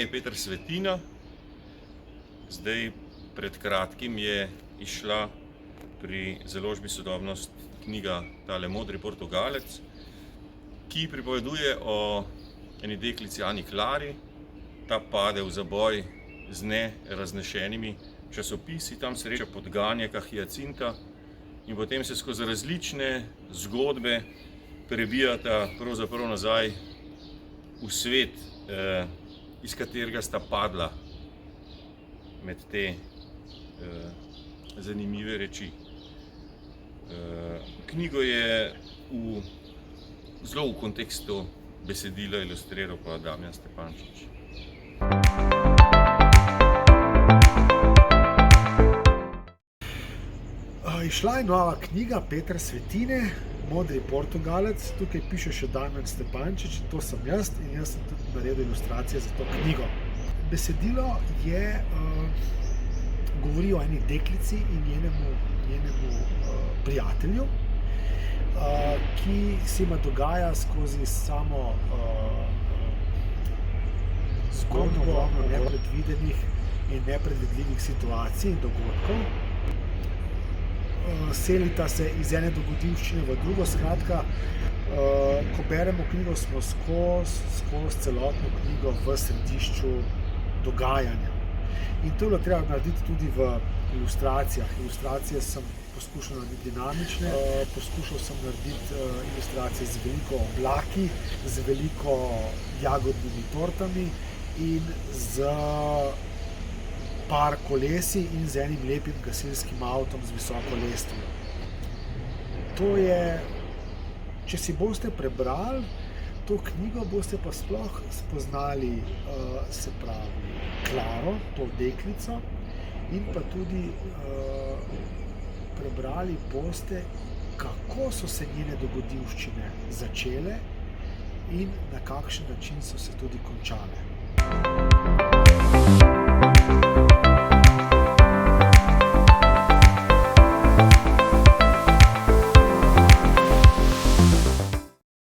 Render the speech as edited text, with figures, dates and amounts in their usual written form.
je Peter Svetina. Zdaj, pred kratkim je izšla pri založbi Sodobnost knjiga tale Modri Portugalec, ki pripoveduje o eni deklici Ani Klari. Ta pade v zaboj z neraznešenimi časopisi, tam sreča podganjaka Hyacinta in potem se skozi različne zgodbe prebijata pravzaprav nazaj v svet, iz katerega sta padla med te zanimive reči. Knjigo je zelo v kontekstu besedila ilustriral pa Damjan Stepančič. Izšla je nova knjiga Petra Svetine, Modri Portugalec. Tukaj piše še Damjan Stepančič, to sem jaz in jaz sem tudi naredil ilustracije za to knjigo. Besedilo govori o eni deklici in njenemu prijatelju, ki se jima dogaja skozi samo zgodbo nepredvidenih in nepredvidljivih situacij in dogodkov. Selita se iz ene dogodivščine v drugo. Skratka, ko beremo knjigo, smo skozi celotno knjigo v središču dogajanja. In to je bilo treba narediti tudi v ilustracijah. Ilustracije sem poskušal narediti dinamične, poskušal sem narediti ilustracije z veliko oblaki, z veliko jagodnimi tortami in z par kolesi in z enim lepim gasilskim avtom z visoko lestvijo. To je, če si boste prebrali to knjigo, boste pa sploh spoznali, se pravi, Klaro, to deklico, in pa tudi prebrali boste, kako so se njene dogodivščine začele in na kakšen način so se tudi končale.